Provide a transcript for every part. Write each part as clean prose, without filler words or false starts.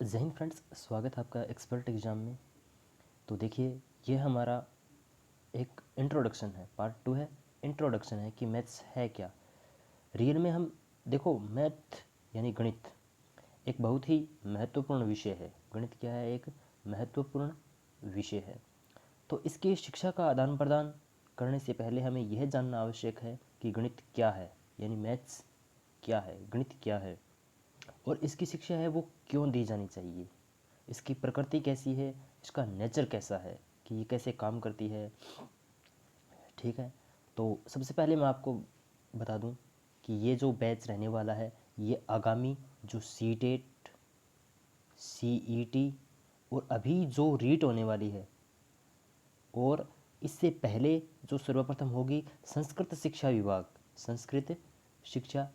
जय हिंद फ्रेंड्स, स्वागत है आपका एक्सपर्ट एग्ज़ाम में। तो देखिए, ये हमारा एक इंट्रोडक्शन है, पार्ट 2 है। इंट्रोडक्शन है कि मैथ्स है क्या। रियल में हम देखो, मैथ यानी गणित एक बहुत ही महत्वपूर्ण विषय है। गणित क्या है? एक महत्वपूर्ण विषय है। तो इसकी शिक्षा का आदान प्रदान करने से पहले हमें यह जानना आवश्यक है कि गणित क्या है, यानी मैथ्स क्या है, गणित क्या है, और इसकी शिक्षा है वो क्यों दी जानी चाहिए, इसकी प्रकृति कैसी है, इसका नेचर कैसा है, कि ये कैसे काम करती है। ठीक है। तो सबसे पहले मैं आपको बता दूं कि ये जो बैच रहने वाला है, ये आगामी जो सी टेट, सी ई टी और अभी जो रीट होने वाली है, और इससे पहले जो सर्वप्रथम होगी संस्कृत शिक्षा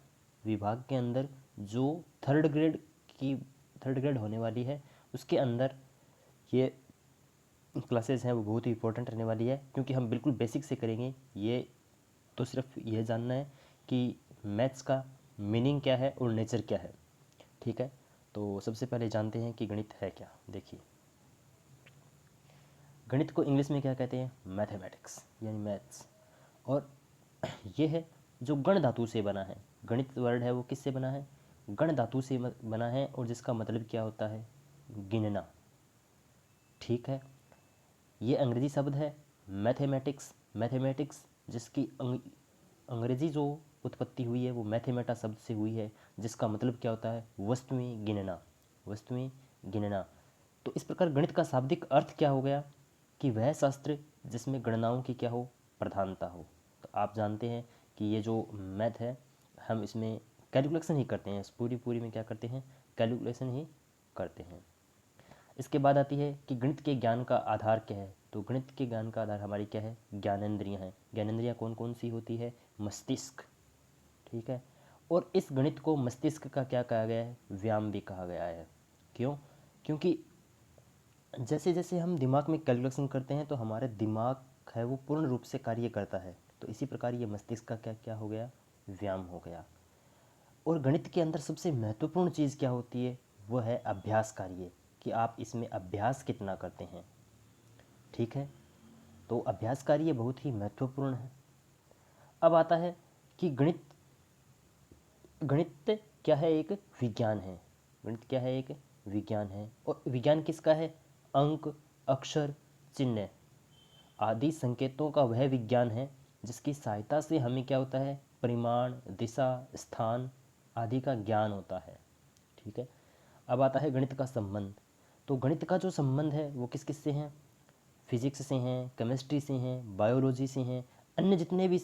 विभाग के अंदर जो थर्ड ग्रेड की थर्ड ग्रेड होने वाली है, उसके अंदर ये क्लासेस हैं वो बहुत ही इंपॉर्टेंट रहने वाली है, क्योंकि हम बिल्कुल बेसिक से करेंगे। ये तो सिर्फ यह जानना है कि मैथ्स का मीनिंग क्या है और नेचर क्या है। ठीक है। तो सबसे पहले जानते हैं कि गणित है क्या। देखिए, गणित को इंग्लिश में क्या कहते हैं? मैथमेटिक्स यानी मैथ्स। और ये है जो गण धातु से बना है। गणित वर्ड है वो किससे बना है? गण धातु से बना है, और जिसका मतलब क्या होता है? गिनना। ठीक है। ये अंग्रेजी शब्द है मैथमेटिक्स। मैथमेटिक्स जिसकी अंग्रेजी जो उत्पत्ति हुई है वो मैथमेटा शब्द से हुई है, जिसका मतलब क्या होता है? वस्तुएं गिनना। वस्तुएं गिनना। तो इस प्रकार गणित का शाब्दिक अर्थ क्या हो गया? कि वह शास्त्र जिसमें गणनाओं की क्या हो? प्रधानता हो। तो आप जानते हैं कि ये जो मैथ है, हम इसमें कैलकुलेशन ही करते हैं। इस पूरी पूरी में क्या करते हैं? कैलकुलेशन ही करते हैं। इसके बाद आती है कि गणित के ज्ञान का आधार क्या है। तो गणित के ज्ञान का आधार हमारी क्या है? ज्ञानेंद्रियाँ हैं। ज्ञानेंद्रियाँ कौन कौन सी होती है? मस्तिष्क। ठीक है। और इस गणित को मस्तिष्क का क्या कहा गया है? व्यायाम भी कहा गया है। क्यों? क्योंकि जैसे जैसे हम दिमाग में कैलकुलेशन करते हैं तो हमारे दिमाग है वो पूर्ण रूप से कार्य करता है। तो इसी प्रकार ये मस्तिष्क का क्या क्या हो गया? व्यायाम हो गया। और गणित के अंदर सबसे महत्वपूर्ण चीज़ क्या होती है? वो है अभ्यास कार्य, कि आप इसमें अभ्यास कितना करते हैं। ठीक है। तो अभ्यास कार्य बहुत ही महत्वपूर्ण है। अब आता है कि गणित गणित क्या है? एक विज्ञान है। गणित क्या है? एक विज्ञान है। और विज्ञान किसका है? अंक, अक्षर, चिन्ह आदि संकेतों का वह विज्ञान है जिसकी सहायता से हमें क्या होता है? परिमाण, दिशा, स्थान आदि का ज्ञान होता है। ठीक है। अब आता है गणित का संबंध। तो गणित का जो संबंध है वो किस किस से हैं? फिजिक्स से हैं, केमिस्ट्री से हैं, बायोलॉजी से हैं, अन्य जितने भी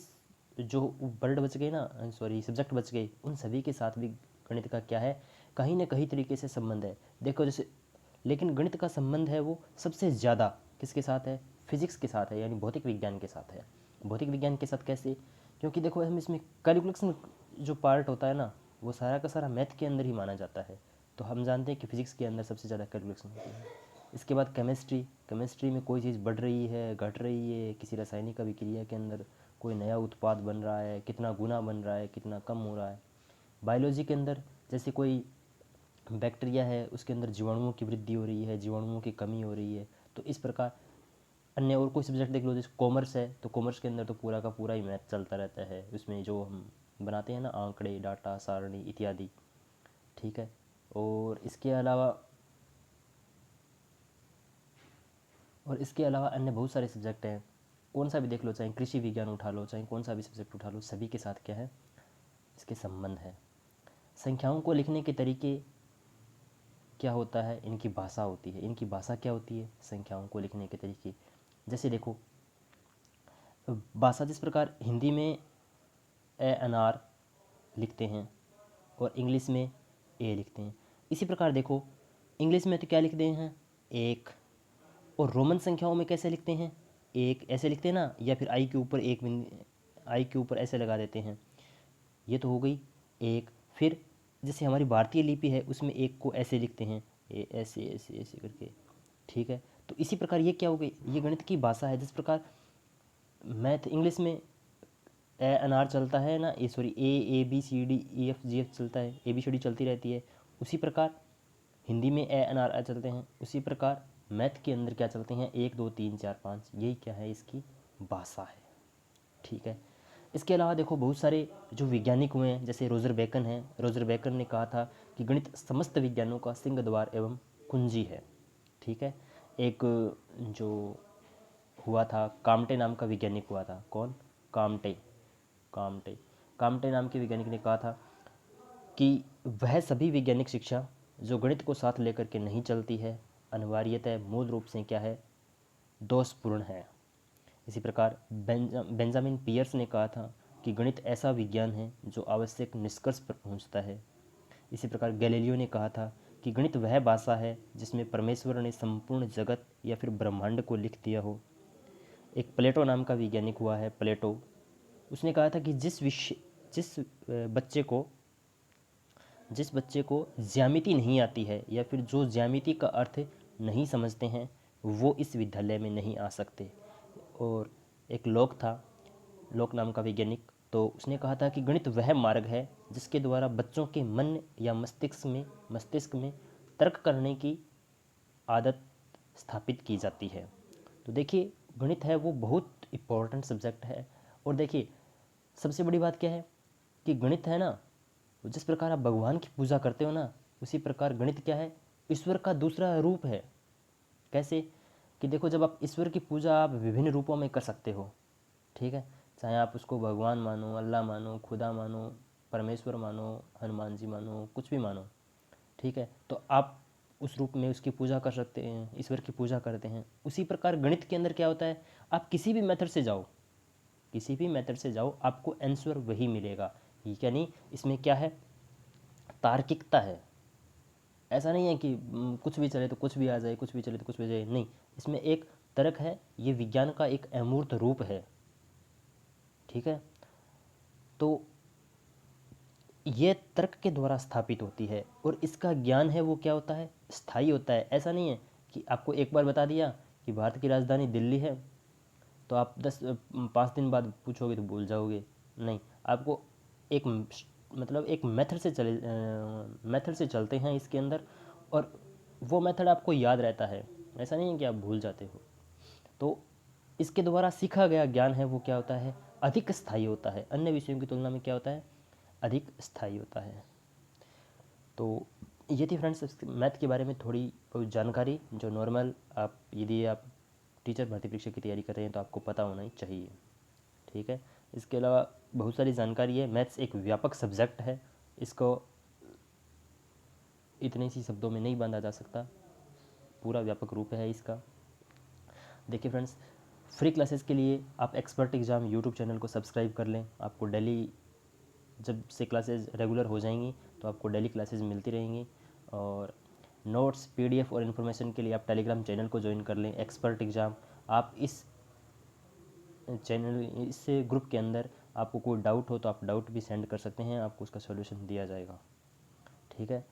जो वर्ड बच गए ना, सॉरी सब्जेक्ट बच गए, उन सभी के साथ भी गणित का क्या है? कहीं ना कहीं तरीके से संबंध है। देखो जैसे, लेकिन गणित का संबंध है वो सबसे ज़्यादा किसके साथ है? फिजिक्स के साथ है, यानी भौतिक विज्ञान के साथ है। भौतिक विज्ञान के साथ कैसे? क्योंकि देखो, हम इसमें कैलकुलेशन जो पार्ट होता है ना, वो सारा का सारा मैथ के अंदर ही माना जाता है। तो हम जानते हैं कि फिजिक्स के अंदर सबसे ज़्यादा कैलकुलेशन होती है। इसके बाद केमिस्ट्री। केमिस्ट्री में कोई चीज़ बढ़ रही है, घट रही है, किसी रासायनिक अभिक्रिया के अंदर कोई नया उत्पाद बन रहा है, कितना गुना बन रहा है, कितना कम हो रहा है। बायोलॉजी के अंदर जैसे कोई बैक्टीरिया है, उसके अंदर जीवाणुओं की वृद्धि हो रही है, जीवाणुओं की कमी हो रही है। तो इस प्रकार अन्य और कोई सब्जेक्ट देख लो, जैसे कॉमर्स है, तो कॉमर्स के अंदर तो पूरा का पूरा ही मैथ चलता रहता है। उसमें जो हम बनाते हैं ना, आंकड़े, डाटा, सारणी इत्यादि। ठीक है। और इसके अलावा अन्य बहुत सारे सब्जेक्ट हैं। कौन सा भी देख लो, चाहे कृषि विज्ञान उठा लो, चाहे कौन सा भी सब्जेक्ट उठा लो, सभी के साथ क्या है? इसके संबंध है। संख्याओं को लिखने के तरीके क्या होता है? इनकी भाषा होती है। इनकी भाषा क्या होती है? संख्याओं को लिखने के तरीके। जैसे देखो, भाषा जिस प्रकार हिंदी में ए एन आर लिखते हैं और इंग्लिश में ए लिखते हैं, इसी प्रकार देखो, इंग्लिश में तो क्या लिखते हैं? एक। और रोमन संख्याओं में कैसे लिखते हैं? एक ऐसे लिखते हैं ना, या फिर आई के ऊपर एक बिंदु, आई के ऊपर ऐसे लगा देते हैं। ये तो हो गई एक। फिर जैसे हमारी भारतीय लिपि है, उसमें एक को ऐसे लिखते हैं, ऐसे ऐसे ऐसे करके। ठीक है। तो इसी प्रकार ये क्या हो गई? ये गणित की भाषा है। जिस प्रकार मैथ इंग्लिश में ए एन आर चलता है ना, A B C D E F G F चलता है, ए बी सी डी चलती रहती है, उसी प्रकार हिंदी में ए एन आर आ चलते हैं, उसी प्रकार मैथ के अंदर क्या चलते हैं 1 2 3 4 5, यही क्या है इसकी भाषा है। ठीक है। इसके अलावा देखो बहुत सारे जो वैज्ञानिक हुए हैं, जैसे रोजर बेकन है। रोजर बेकन ने कहा था कि गणित समस्त विज्ञानों का सिंह द्वार एवं कुंजी है। ठीक है। एक जो हुआ था काम्टे नाम का वैज्ञानिक हुआ था, कौन? काम्टे। काम्टे काम्टे नाम के वैज्ञानिक ने कहा था कि वह सभी वैज्ञानिक शिक्षा जो गणित को साथ लेकर के नहीं चलती है, अनिवार्यतः मूल रूप से क्या है, दोषपूर्ण है। इसी प्रकार बेंजामिन पियर्स ने कहा था कि गणित ऐसा विज्ञान है जो आवश्यक निष्कर्ष पर पहुंचता है। इसी प्रकार गैलीलियो ने कहा था कि गणित वह भाषा है जिसमें परमेश्वर ने संपूर्ण जगत या फिर ब्रह्मांड को लिख दिया हो। एक प्लेटो नाम का वैज्ञानिक हुआ है, प्लेटो। उसने कहा था कि जिस बच्चे को ज्यामिति नहीं आती है या फिर जो ज्यामिति का अर्थ नहीं समझते हैं, वो इस विद्यालय में नहीं आ सकते। और एक लोक नाम का वैज्ञानिक, तो उसने कहा था कि गणित वह मार्ग है जिसके द्वारा बच्चों के मन या मस्तिष्क में तर्क करने की आदत स्थापित की जाती है। तो देखिए गणित है वो बहुत इम्पोर्टेंट सब्जेक्ट है। और देखिए सबसे बड़ी बात क्या है कि गणित है ना, जिस प्रकार आप भगवान की पूजा करते हो ना, उसी प्रकार गणित क्या है, ईश्वर का दूसरा रूप है। कैसे? कि देखो जब आप ईश्वर की पूजा आप विभिन्न रूपों में कर सकते हो। ठीक है। चाहे आप उसको भगवान मानो, अल्लाह मानो, खुदा मानो, परमेश्वर मानो, हनुमान जी मानो, कुछ भी मानो। ठीक है। तो आप उस रूप में उसकी पूजा कर सकते हैं, ईश्वर की पूजा करते हैं। उसी प्रकार गणित के अंदर क्या होता है, आप किसी भी मेथड से जाओ, आपको आंसर वही मिलेगा। यानी इसमें क्या है, तार्किकता है। ऐसा नहीं है कि कुछ भी चले तो कुछ भी आ जाए, कुछ भी चले तो कुछ भी आ जाए, नहीं। इसमें एक तर्क है, ये विज्ञान का एक अमूर्त रूप है। ठीक है। तो ये तर्क के द्वारा स्थापित होती है और इसका ज्ञान है वो क्या होता है, स्थायी होता है। ऐसा नहीं है कि आपको एक बार बता दिया कि भारत की राजधानी दिल्ली है, तो आप 5 दिन बाद पूछोगे तो भूल जाओगे। नहीं, आपको एक एक मेथड से चलते हैं इसके अंदर, और वो मेथड आपको याद रहता है। ऐसा नहीं है कि आप भूल जाते हो। तो इसके द्वारा सीखा गया ज्ञान है वो क्या होता है, अधिक स्थायी होता है। अन्य विषयों की तुलना में क्या होता है, अधिक स्थायी होता है। तो ये थी फ्रेंड्स मैथ के बारे में थोड़ी बहुत जानकारी, जो नॉर्मल आप यदि आप टीचर भर्ती परीक्षा की तैयारी कर रहे हैं तो आपको पता होना ही चाहिए। ठीक है। इसके अलावा बहुत सारी जानकारी है। मैथ्स एक व्यापक सब्जेक्ट है, इसको इतने सी शब्दों में नहीं बांधा जा सकता, पूरा व्यापक रूप है इसका। देखिए फ्रेंड्स, फ्री क्लासेस के लिए आप एक्सपर्ट एग्ज़ाम यूट्यूब चैनल को सब्सक्राइब कर लें। आपको डेली जब से क्लासेस रेगुलर हो जाएंगी तो आपको डेली क्लासेस मिलती रहेंगी। और नोट्स, पीडीएफ और इन्फॉर्मेशन के लिए आप टेलीग्राम चैनल को ज्वाइन कर लें, एक्सपर्ट एग्ज़ाम। आप इस ग्रुप के अंदर आपको कोई डाउट हो तो आप डाउट भी सेंड कर सकते हैं, आपको उसका सॉल्यूशन दिया जाएगा। ठीक है।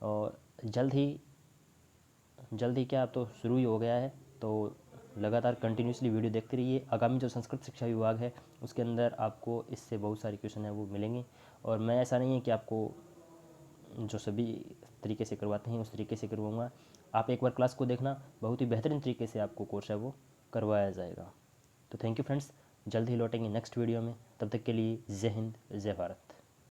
और जल्द ही क्या, अब तो शुरू ही हो गया है, तो लगातार कंटिन्यूसली वीडियो देखते रहिए। आगामी जो संस्कृत शिक्षा विभाग है उसके अंदर आपको इससे बहुत सारे क्वेश्चन है वो मिलेंगे। और मैं ऐसा नहीं है कि आपको जो सभी तरीके से करवाते हैं उस तरीके से करवाऊँगा। आप एक बार क्लास को देखना, बहुत ही बेहतरीन तरीके से आपको कोर्स है वो करवाया जाएगा। तो थैंक यू फ्रेंड्स, जल्द ही लौटेंगे नेक्स्ट वीडियो में। तब तक के लिए जय हिंद, जय भारत।